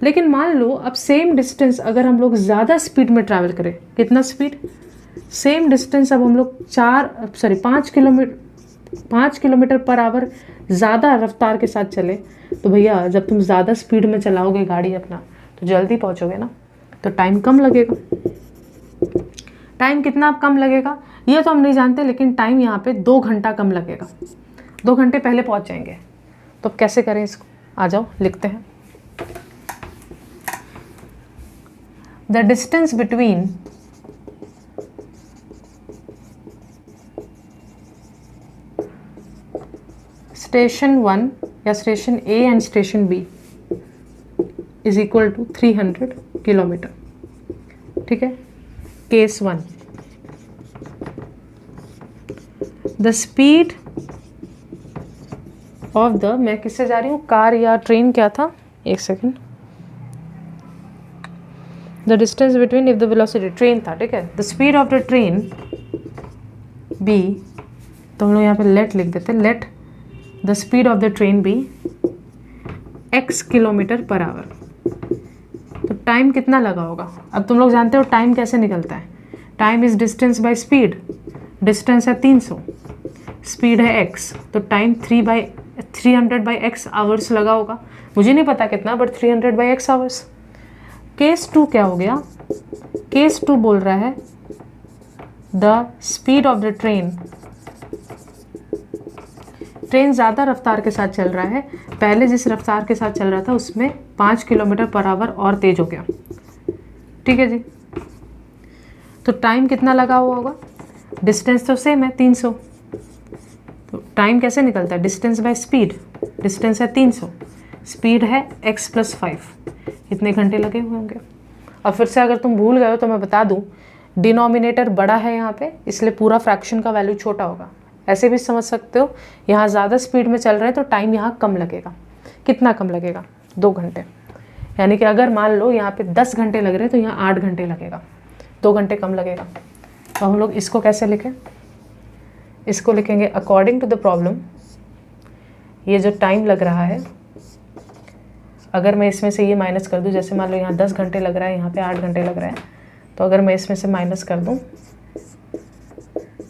लेकिन मान लो अब सेम डिस्टेंस अगर हम लोग ज़्यादा स्पीड में ट्रैवल करें, कितना स्पीड? सेम डिस्टेंस अब हम लोग 5 km/h ज़्यादा रफ्तार के साथ चले, तो भैया जब तुम ज़्यादा स्पीड में चलाओगे गाड़ी अपना तो जल्दी पहुँचोगे ना, तो टाइम कम लगेगा। टाइम कितना कम लगेगा ये तो हम नहीं जानते, लेकिन टाइम यहाँ पे 2 घंटा कम लगेगा। 2 घंटे पहले पहुँच जाएंगे। तो अब कैसे करें इसको? आ जाओ लिखते हैं। द डिस्टेंस बिटवीन स्टेशन 1 या station A and station B is equal to 300 kilometre, ठीक है। Case 1, the speed of the, मैं किससे जा रही हूँ, कार या ट्रेन, क्या था, एक second, the distance between, if the velocity, train था, ठीक है। The speed of the train B, तो हम लोग यहाँ पे लेट लिख देते, late the speed of the train B x km/h। तो टाइम कितना लगा होगा? अब तुम लोग जानते हो टाइम कैसे निकलता है। Time is distance by speed, distance है 300, स्पीड है x, तो टाइम 300/x आवर्स लगा होगा। मुझे नहीं पता कितना, बट 300/x आवर्स। केस 2 क्या हो गया? केस 2 बोल रहा है the speed of the train, train ज़्यादा रफ्तार के साथ चल रहा है, पहले जिस रफ्तार के साथ चल रहा था उसमें 5 km/h और तेज हो गया, ठीक है जी। तो टाइम कितना लगा हुआ होगा? डिस्टेंस तो सेम है 300, तो टाइम कैसे निकलता है? डिस्टेंस बाय स्पीड, डिस्टेंस है 300, स्पीड है x + 5, इतने घंटे लगे हुए होंगे। और फिर से अगर तुम भूल गए हो तो मैं बता दूं, डिनोमिनेटर बड़ा है यहाँ पे, इसलिए पूरा फ्रैक्शन का वैल्यू छोटा होगा। ऐसे भी समझ सकते हो, यहाँ ज़्यादा स्पीड में चल रहे हैं तो टाइम यहाँ कम लगेगा। कितना कम लगेगा? 2 घंटे। यानी कि अगर मान लो यहाँ पे 10 घंटे लग रहे हैं तो यहाँ 8 घंटे लगेगा, 2 घंटे कम लगेगा। तो हम लोग इसको कैसे लिखें? इसको लिखेंगे अकॉर्डिंग टू द प्रॉब्लम, ये जो टाइम लग रहा है अगर मैं इसमें से ये माइनस कर दूं, जैसे मान लो यहाँ 10 घंटे लग रहा है, यहाँ पे 8 घंटे लग रहा है, तो अगर मैं इसमें से माइनस कर दूं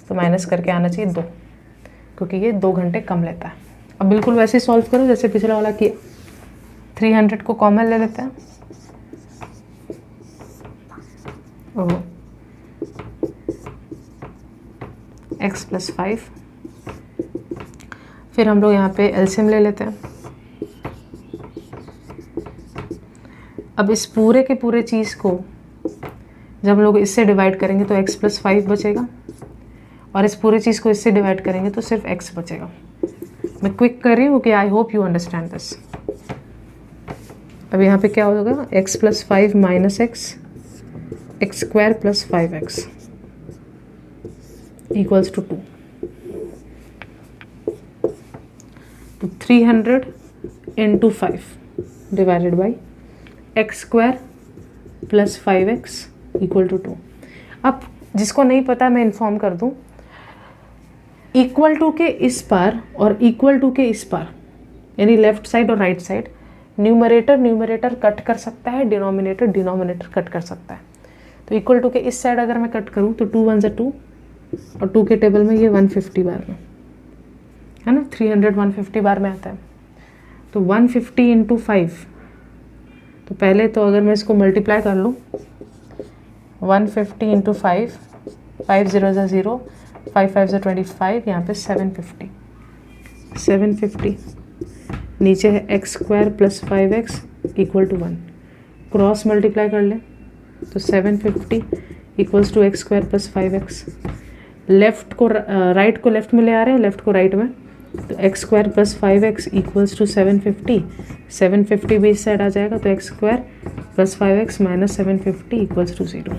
तो माइनस करके आना चाहिए 2, क्योंकि ये 2 घंटे कम लेता है। अब बिल्कुल वैसे ही सॉल्व करो जैसे पिछला वाला किया। 300 को कॉमन ले लेते हैं। ओह, x + 5, फिर हम लोग यहाँ पे एलसीएम ले लेते हैं। अब इस पूरे के पूरे चीज़ को जब हम लोग इससे डिवाइड करेंगे तो x + 5 बचेगा, और इस पूरे चीज़ को इससे डिवाइड करेंगे तो सिर्फ x बचेगा। मैं क्विक कर रही हूँ कि I hope you understand this. अब यहाँ पे क्या होगा? x + 5 - x, x² + 5x = 2। तो 300 × 5 डिवाइडेड बाई x² + 5x = 2। अब जिसको नहीं पता मैं इन्फॉर्म कर दूं, इक्वल टू के इस पार और इक्वल टू के इस पार, यानी लेफ्ट साइड और राइट साइड, न्यूमरेटर कट कर सकता है, डिनोमिनेटर कट कर सकता है। तो इक्वल टू के इस साइड अगर मैं कट करूं तो 2 × 1 = 2, और 2 के टेबल में ये 150 बार में है ना, 300 150 बार में आता है। तो 150 × 5, तो पहले तो अगर मैं इसको मल्टीप्लाई कर लूँ, 150 × 5, 5 0 = 0, 5 5 = 25, यहाँ पे 750 नीचे है x² + 5x = 1। क्रॉस मल्टीप्लाई कर लें तो 750 = x² + 5x। लेफ्ट को राइट को लेफ्ट में ले आ रहे हैं, लेफ्ट को राइट में, तो x² + 5x = 750। 750 भी इस साइड आ जाएगा, तो x² + 5x - 750 = 0।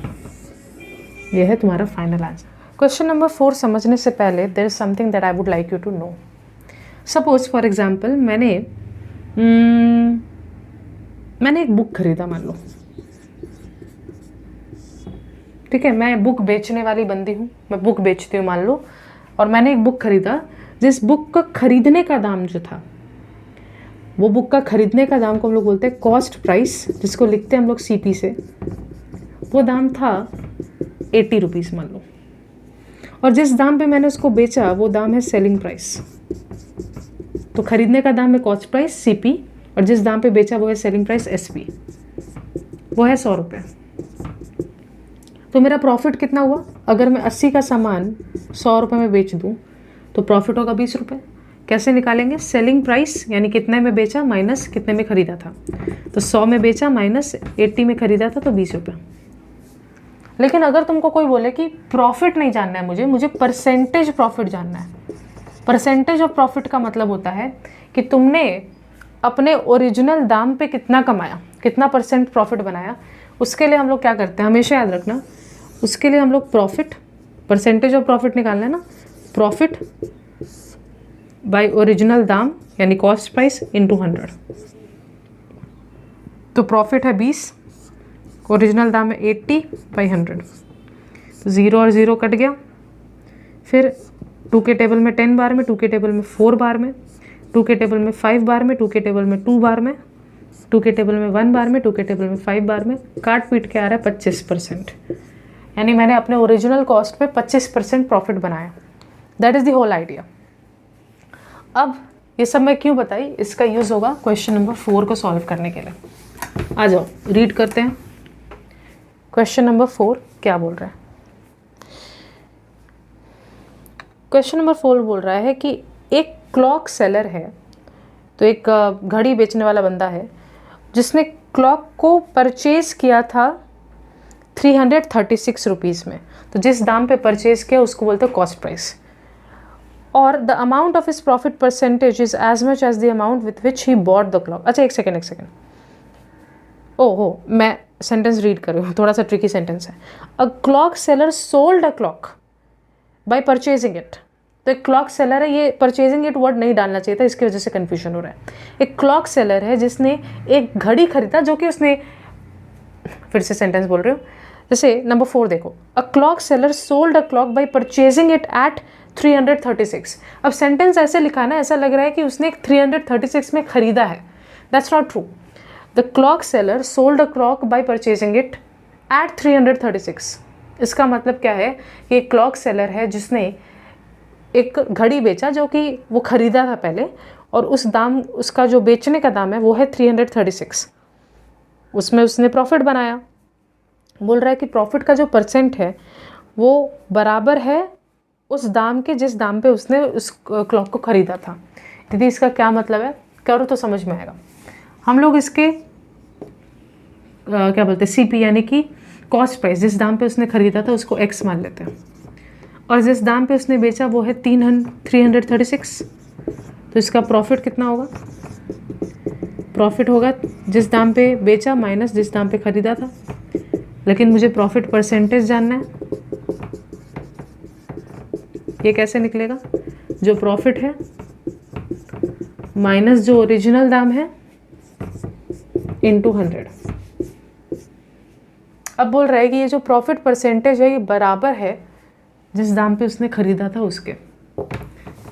यह है तुम्हारा फाइनल आंसर। क्वेश्चन नंबर 4 समझने से पहले there is something that I would like you to know. Suppose for example मैंने एक बुक खरीदा, मान लो, ठीक है, मैं बुक बेचने वाली बंदी हूँ, मैं बुक बेचती हूँ मान लो, और मैंने एक बुक खरीदा जिस बुक का खरीदने का दाम जो था, वो बुक का खरीदने का दाम को हम लोग बोलते हैं कॉस्ट प्राइस, जिसको लिखते हैं हम लोग CP से। वो दाम था 80 रुपीज़ मान लो, और जिस दाम पे मैंने उसको बेचा वो दाम है सेलिंग प्राइस। तो खरीदने का दाम है कॉस्ट प्राइस CP, और जिस दाम पे बेचा वो है सेलिंग प्राइस SP, वो है 100 रुपये। तो मेरा प्रॉफिट कितना हुआ? अगर मैं 80 का सामान 100 रुपये में बेच दूँ तो प्रॉफिट होगा 20 रुपये। कैसे निकालेंगे? सेलिंग प्राइस यानी कितने में बेचा माइनस कितने में खरीदा था, तो 100 में बेचा माइनस 80 में खरीदा था, तो 20 रुपये। लेकिन अगर तुमको कोई बोले कि प्रॉफिट नहीं जानना है मुझे परसेंटेज प्रॉफिट जानना है। परसेंटेज ऑफ प्रॉफिट का मतलब होता है कि तुमने अपने ओरिजिनल दाम पे कितना कमाया, कितना % प्रॉफिट बनाया। उसके लिए हम लोग क्या करते हैं, हमेशा याद रखना, उसके लिए हम लोग प्रॉफिट, परसेंटेज ऑफ प्रॉफिट निकालना है ना, प्रॉफिट बाय ओरिजिनल दाम यानी कॉस्ट प्राइस × 100। तो प्रॉफिट है 20, ओरिजिनल दाम है 80/100, तो 0 और 0 कट गया। फिर 2 के टेबल में 10 बार में, 2 के टेबल में 4 बार में, 2 के टेबल में 5 बार में, 2 के टेबल में 2 बार में, 2 के टेबल में 1 बार में, 2 के टेबल में 5 बार में, काट पीट के आ रहा है 25%। यानी मैंने अपने ओरिजिनल कॉस्ट पे 25% प्रॉफिट बनाया। That is the whole idea. अब ये सब मैं क्यों बताई, इसका यूज़ होगा क्वेश्चन नंबर 4 को सॉल्व करने के लिए। आ जाओ रीड करते हैं। क्वेश्चन नंबर 4 क्या बोल रहा है? क्वेश्चन नंबर 4 बोल रहा है कि एक क्लॉक सेलर है, तो एक घड़ी बेचने वाला बंदा है जिसने क्लॉक को परचेज किया था 336 रुपीज़ में। तो जिस दाम पे परचेज किया उसको बोलते हैं कॉस्ट प्राइस, और the amount of his profit percentage is as much as the amount with which he bought the clock. अच्छा एक सेकेंड, ओहो मैं सेंटेंस रीड कर रही हूँ, थोड़ा सा ट्रिकी सेंटेंस है। A clock seller sold a clock by purchasing it, तो एक क्लॉक सेलर है, ये परचेजिंग इट वर्ड नहीं डालना चाहिए था, इसकी वजह से कन्फ्यूजन हो रहा है। एक क्लॉक सेलर है जिसने एक घड़ी खरीदा, जो कि उसने, फिर से सेंटेंस बोल रही हूँ, जैसे नंबर 4 देखो, a clock seller sold a clock bye purchasing it at 336। अब सेंटेंस ऐसे लिखा ना, ऐसा लग रहा है कि उसने एक 336 में खरीदा है। That's not true. The clock seller sold a clock bye purchasing it at 336। इसका मतलब क्या है कि एक क्लॉक सेलर है जिसने एक घड़ी बेचा जो कि वो खरीदा था पहले, और उस दाम, उसका जो बेचने का दाम है वो है 336, उसमें उसने प्रॉफिट बनाया। बोल रहा है कि प्रॉफिट का जो परसेंट है वो बराबर है उस दाम के जिस दाम पे उसने उस क्लॉक को ख़रीदा था। दीदी इसका क्या मतलब है, करो तो समझ में आएगा। हम लोग इसके क्या बोलते हैं, CP यानी कि कॉस्ट प्राइस, जिस दाम पे उसने ख़रीदा था उसको X मान लेते हैं, और जिस दाम पे उसने बेचा वो है 336। तो इसका प्रॉफिट कितना होगा, प्रॉफिट होगा जिस दाम पे बेचा माइनस जिस दाम पे ख़रीदा था। लेकिन मुझे प्रॉफिट परसेंटेज जानना है, ये कैसे निकलेगा, जो प्रॉफिट है माइनस जो ओरिजिनल दाम है इंटू 100। अब बोल रहा है कि ये जो प्रॉफिट परसेंटेज है ये बराबर है जिस दाम पे उसने ख़रीदा था उसके।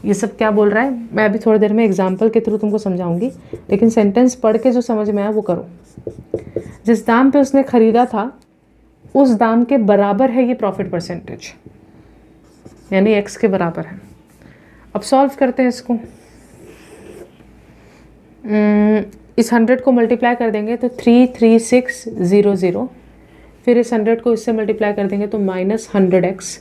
ये सब क्या बोल रहा है, मैं अभी थोड़ी देर में एग्जाम्पल के थ्रू तुमको समझाऊंगी, लेकिन सेंटेंस पढ़ के जो समझ में आया वो करो। जिस दाम पे उसने ख़रीदा था उस दाम के बराबर है ये प्रॉफिट परसेंटेज, यानी X के बराबर है। अब सॉल्व करते हैं इसको। इस 100 को मल्टीप्लाई कर देंगे तो 33600, फिर इस 100 को इससे मल्टीप्लाई कर देंगे तो -100x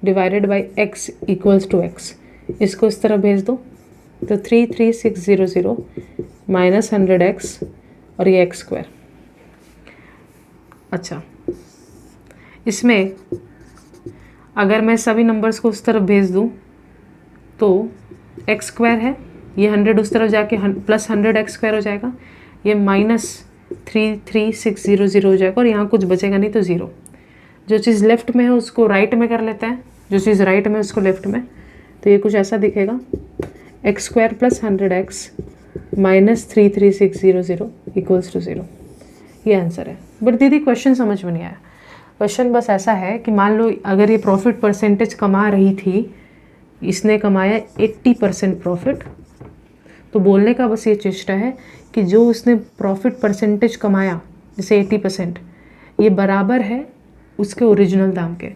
divided by x equals to x। इसको इस तरह भेज दो तो 33600 -100x और ये x²। अच्छा, इसमें अगर मैं सभी नंबर्स को उस तरफ भेज दूँ तो x² है, ये 100 उस तरफ जाके प्लस 100x² हो जाएगा, ये -33600 हो जाएगा, और यहाँ कुछ बचेगा नहीं तो 0। जो चीज़ लेफ्ट में है उसको राइट में कर लेते हैं, जो चीज़ राइट में उसको लेफ्ट में, तो ये कुछ ऐसा दिखेगा, x² + 100x -33600 इक्वल्स टू 0। ये आंसर है। बट दीदी क्वेश्चन समझ में नहीं आया। क्वेश्चन बस ऐसा है कि मान लो अगर ये प्रॉफिट परसेंटेज कमा रही थी, इसने कमाया 80% प्रॉफिट, तो बोलने का बस ये चेष्टा है कि जो उसने प्रॉफिट परसेंटेज कमाया जैसे 80%, ये बराबर है उसके ओरिजिनल दाम के।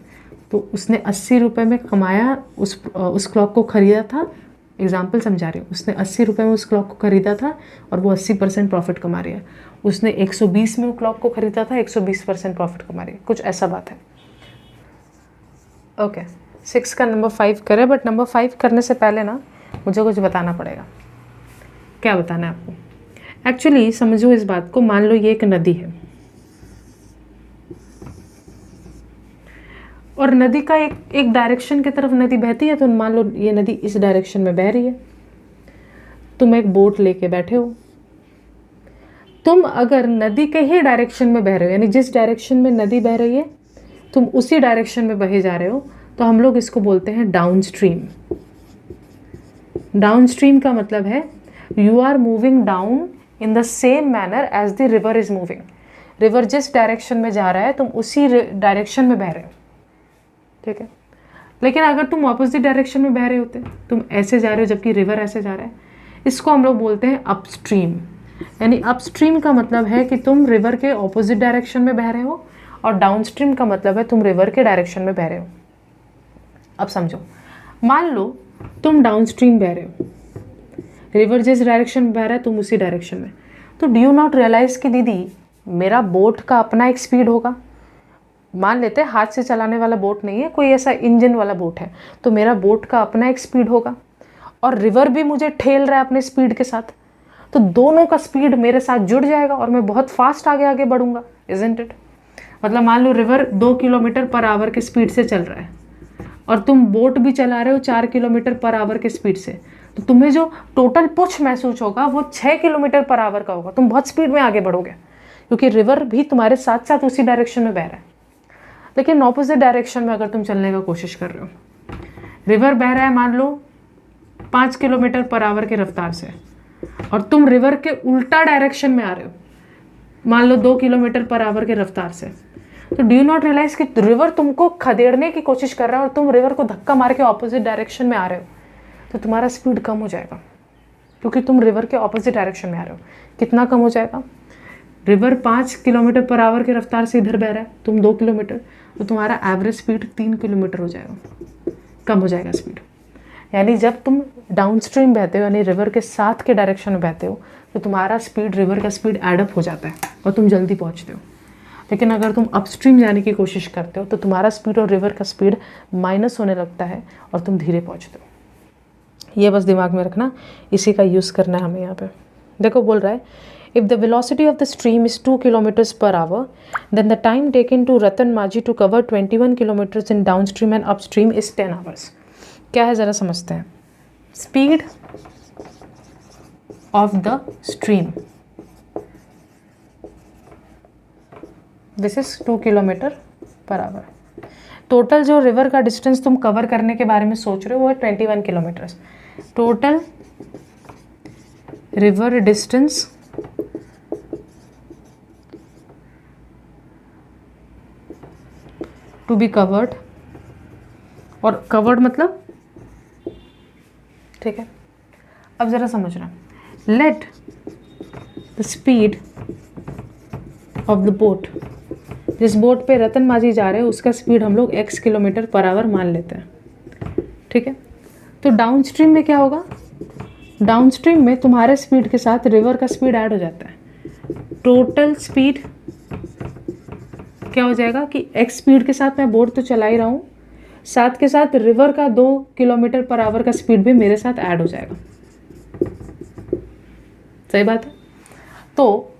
तो उसने 80 रुपये में कमाया, उस क्लॉक को ख़रीदा था, एग्जाम्पल समझा रही हूँ, उसने 80 रुपये में उस क्लॉक को ख़रीदा था और वो 80% प्रॉफिट कमा रही है। उसने 120 में वो क्लॉक को ख़रीदा था, 120% प्रॉफिट कमा रही है, कुछ ऐसा बात है। ओके, 6 का नंबर 5 करें, बट नंबर 5 करने से पहले ना मुझे कुछ बताना पड़ेगा। क्या बताना है आपको, एक्चुअली समझो इस बात को। मान लो ये एक नदी है और नदी का एक डायरेक्शन की तरफ नदी बहती है, तो मान लो ये नदी इस डायरेक्शन में बह रही है, तुम एक बोट लेके बैठे हो। तुम अगर नदी के ही डायरेक्शन में बह रहे हो, यानी जिस डायरेक्शन में नदी बह रही है तुम उसी डायरेक्शन में बहे जा रहे हो, तो हम लोग इसको बोलते हैं डाउन स्ट्रीम। डाउन स्ट्रीम का मतलब है you are moving down in the same manner as the river is moving. River जिस डायरेक्शन में जा रहा है तुम उसी डायरेक्शन में बह रहे हो, ठीक है। लेकिन अगर तुम ऑपोजिट डायरेक्शन में बह रहे होते, तुम ऐसे जा रहे हो जबकि रिवर ऐसे जा रहा है, इसको हम लोग बोलते हैं अपस्ट्रीम। यानी अपस्ट्रीम का मतलब है कि तुम रिवर के ऑपोजिट डायरेक्शन में बह रहे हो, और डाउनस्ट्रीम का मतलब है तुम रिवर के डायरेक्शन में बह रहे हो। अब समझो, मान लो तुम डाउनस्ट्रीम बह रहे हो, रिवर जिस डायरेक्शन में बह रहा है तुम उसी डायरेक्शन में, तो डू यू नॉट रियलाइज कि दीदी मेरा बोट का अपना एक स्पीड होगा। मान लेते हैं हाथ से चलाने वाला बोट नहीं है, कोई ऐसा इंजन वाला बोट है, तो मेरा बोट का अपना एक स्पीड होगा और रिवर भी मुझे ठेल रहा है अपने स्पीड के साथ, तो दोनों का स्पीड मेरे साथ जुड़ जाएगा और मैं बहुत फास्ट आगे आगे बढ़ूंगा, इजंट इट। मतलब मान लो रिवर 2 किलोमीटर पर आवर के स्पीड से चल रहा है और तुम बोट भी चला रहे हो 4 किलोमीटर पर आवर के स्पीड से, तो तुम्हें जो टोटल पुश महसूस होगा वो 6 किलोमीटर पर आवर का होगा। तुम बहुत स्पीड में आगे बढ़ोगे क्योंकि रिवर भी तुम्हारे साथ साथ उसी डायरेक्शन में बह रहा है। लेकिन ऑपोजिट डायरेक्शन में अगर तुम चलने का कोशिश कर रहे हो, रिवर बह रहा है मान लो 5 किलोमीटर पर आवर के रफ्तार से, और तुम रिवर के उल्टा डायरेक्शन में आ रहे हो, मान लो 2 किलोमीटर पर आवर के रफ्तार से, तो डू यू नॉट रियलाइज कि रिवर तुमको खदेड़ने की कोशिश कर रहा है और तुम रिवर को धक्का मार के ऑपोजिट डायरेक्शन में आ रहे हो, तो तुम्हारा स्पीड कम हो जाएगा क्योंकि तुम रिवर के ऑपोजिट डायरेक्शन में आ रहे हो। कितना कम हो जाएगा? रिवर 5 किलोमीटर पर आवर के रफ्तार से इधर बह रहा है, तुम 2 किलोमीटर, तो तुम्हारा एवरेज स्पीड 3 किलोमीटर हो जाएगा, कम हो जाएगा स्पीड। यानी जब तुम डाउन स्ट्रीम बहते हो, यानी रिवर के साथ के डायरेक्शन में बहते हो, तो तुम्हारा स्पीड रिवर का स्पीड एडअप हो जाता है और तुम जल्दी पहुंचते हो। लेकिन अगर तुम अपस्ट्रीम जाने की कोशिश करते हो तो तुम्हारा स्पीड और रिवर का स्पीड माइनस होने लगता है और तुम धीरे पहुंचते हो। ये बस दिमाग में रखना, इसी का यूज़ करना है हमें यहाँ पे। देखो बोल रहा है, if the velocity of the stream is 2 kilometres per hour then the time taken to Ratan Majhi to cover 21 kilometres in downstream and upstream is 10 hours. क्या है ज़रा समझते हैं। Speed of the stream, this is 2 kilometre per hour. Total जो river का distance तुम cover करने के बारे में सोच रहे हो वो है 21 kilometres. Total river distance to be covered, और कवर्ड मतलब ठीक है। अब ज़रा समझना, let the speed of the boat, जिस बोट पे रतन माझी जा रहे हैं उसका स्पीड हम लोग x किलोमीटर पर आवर मान लेते हैं, ठीक है। तो डाउन स्ट्रीम में क्या होगा? डाउन स्ट्रीम में तुम्हारे स्पीड के साथ रिवर का स्पीड ऐड हो जाता है। टोटल स्पीड क्या हो जाएगा कि x स्पीड के साथ मैं बोट तो चला ही रहा हूँ, साथ के साथ रिवर का 2 किलोमीटर पर आवर का स्पीड भी मेरे साथ ऐड हो जाएगा। सही बात है। तो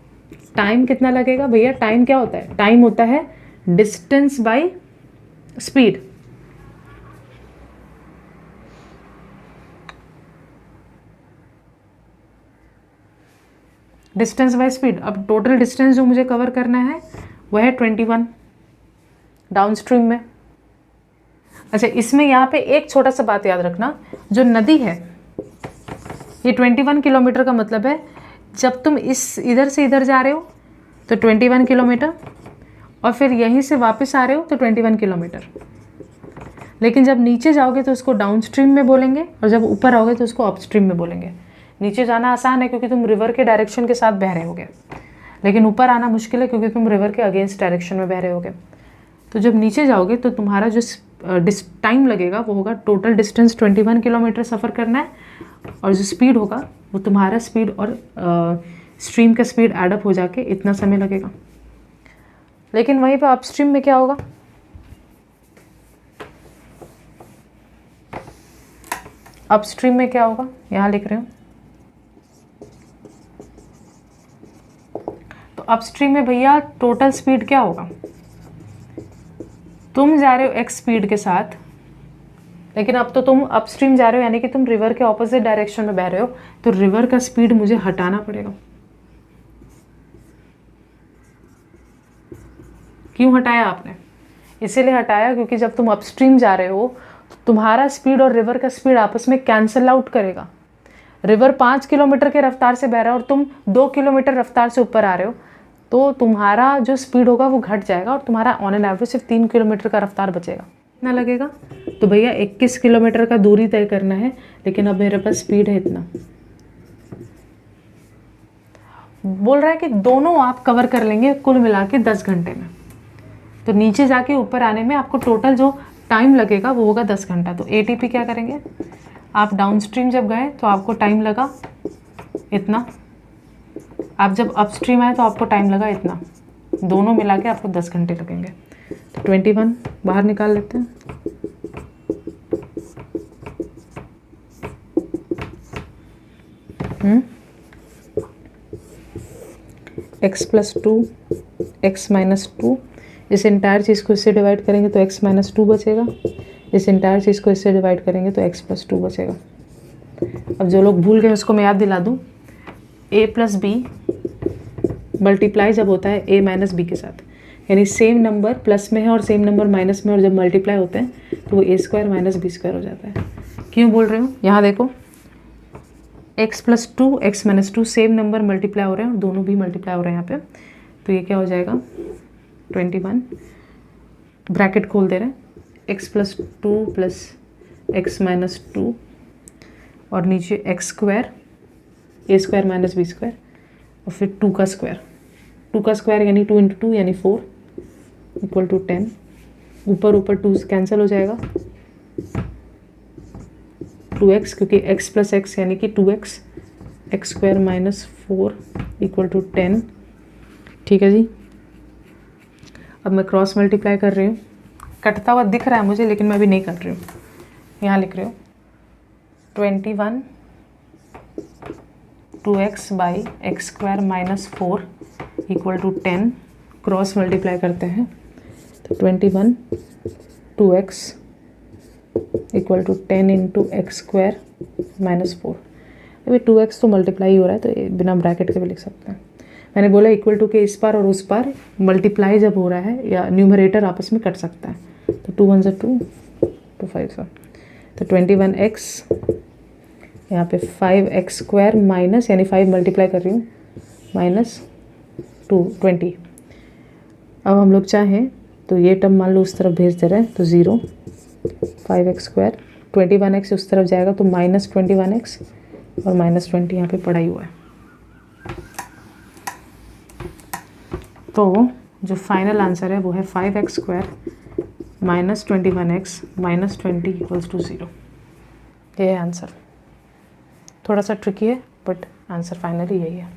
टाइम कितना लगेगा भैया? टाइम क्या होता है? टाइम होता है distance by speed. Distance by speed. अब टोटल डिस्टेंस जो मुझे कवर करना है वह है 21 डाउन स्ट्रीम में। अच्छा, इसमें यहाँ पे एक छोटा सा बात याद रखना, जो नदी है ये 21 किलोमीटर का मतलब है जब तुम इस इधर से इधर जा रहे हो तो 21 किलोमीटर, और फिर यहीं से वापस आ रहे हो तो 21 किलोमीटर। लेकिन जब नीचे जाओगे तो उसको डाउन स्ट्रीम में बोलेंगे, और जब ऊपर आओगे तो उसको अप स्ट्रीम में बोलेंगे। नीचे जाना आसान है क्योंकि तुम रिवर के डायरेक्शन के साथ बह रहे होगे, लेकिन ऊपर आना मुश्किल है क्योंकि तुम रिवर के अगेंस्ट डायरेक्शन में बह रहे होगे। तो जब नीचे जाओगे तो तुम्हारा जो टाइम लगेगा वो होगा, टोटल डिस्टेंस 21 किलोमीटर सफ़र करना है, और जो स्पीड होगा वो तुम्हारा स्पीड और स्ट्रीम का स्पीड एडअप हो जाके इतना समय लगेगा। लेकिन वहीं पर अपस्ट्रीम में क्या होगा? अपस्ट्रीम में क्या होगा यहाँ लिख रहे हो। तो अपस्ट्रीम में भैया टोटल स्पीड क्या होगा? तुम जा रहे हो x स्पीड के साथ, लेकिन अब तो तुम अपस्ट्रीम जा रहे हो, यानी कि तुम रिवर के ऑपोजिट डायरेक्शन में बह रहे हो, तो रिवर का स्पीड मुझे हटाना पड़ेगा। क्यों हटाया आपने? इसीलिए हटाया क्योंकि जब तुम अपस्ट्रीम जा रहे हो तो तुम्हारा स्पीड और रिवर का स्पीड आपस में कैंसल आउट करेगा। रिवर 5 किलोमीटर के रफ्तार से बह रहा है और तुम 2 किलोमीटर रफ्तार से ऊपर आ रहे हो, तो तुम्हारा जो स्पीड होगा वो घट जाएगा और तुम्हारा ऑन एन एवरेज सिर्फ 3 किलोमीटर का रफ्तार बचेगा। कितना लगेगा? तो भैया 21 किलोमीटर का दूरी तय करना है, लेकिन अब मेरे पास स्पीड है इतना। बोल रहा है कि दोनों आप कवर कर लेंगे कुल मिला के 10 घंटे में। तो नीचे जाके ऊपर आने में आपको टोटल जो टाइम लगेगा वो होगा 10 घंटा। तो ATP क्या करेंगे? आप डाउन स्ट्रीम जब गए तो आपको टाइम लगा इतना, आप जब अपस्ट्रीम आए तो आपको टाइम लगा इतना, दोनों मिला के आपको 10 घंटे लगेंगे। तो 21 बाहर निकाल लेते हैं। x + 2 x - 2, इस इंटायर चीज़ को इससे डिवाइड करेंगे तो x - 2 बचेगा, इस इंटायर चीज़ को इससे डिवाइड करेंगे तो x + 2 बचेगा। अब जो लोग भूल गए उसको मैं याद दिला दूँ, a + b मल्टीप्लाई जब होता है a माइनस बी के साथ, यानी सेम नंबर प्लस में है और सेम नंबर माइनस में, और जब मल्टीप्लाई होते हैं तो वो a square minus b square हो जाता है। क्यों बोल रहे हो, यहाँ देखो x plus two x minus two same number multiply हो रहे हैं और दोनों भी मल्टीप्लाई हो रहे हैं यहाँ पे, तो ये क्या हो जाएगा 21, ब्रैकेट खोल दे रहे हैं, x plus two plus x minus two और नीचे एक्स स्क्वायर ए स्क्वायर माइनस बी स्क्वायर और फिर 2 का स्क्वायर, 2 का स्क्वायर यानी 2 इंटू 2 यानी 4 इक्वल टू 10, ऊपर ऊपर 2 कैंसिल हो जाएगा, 2x क्योंकि x प्लस एक्स यानी कि 2x, x square minus 4 equal to 10। ठीक है जी, अब मैं क्रॉस मल्टीप्लाई कर रही हूँ, कटता हुआ दिख रहा है मुझे लेकिन मैं अभी नहीं कर रही हूँ, यहाँ लिख रही हूँ 21 2x by x square minus 4 equal to 10, cross multiply करते हैं तो 21 2x equal to 10 into x square minus 4। अभी 2x तो मल्टीप्लाई हो रहा है तो बिना ब्रैकेट के भी लिख सकते हैं। मैंने बोला इक्वल टू के इस पार और उस पार मल्टीप्लाई जब हो रहा है या न्यूमरेटर आपस में कट सकता है, तो 2 1 2 2 5 तो 21x यहाँ पे 5x स्क्वायर माइनस यानी 5 मल्टीप्लाई कर रही हूँ माइनस 20। अब हम लोग चाहें तो ये टर्म मान लो उस तरफ भेज दे रहे हैं तो 0, 5x स्क्वायर 21x उस तरफ जाएगा तो माइनस 21x और माइनस 20 यहाँ पे पड़ा ही हुआ है। तो जो फाइनल आंसर है वो है 5x square minus 21x minus 20 equals to 0। ये है आंसर, थोड़ा सा ट्रिकी है बट आंसर फाइनली यही है।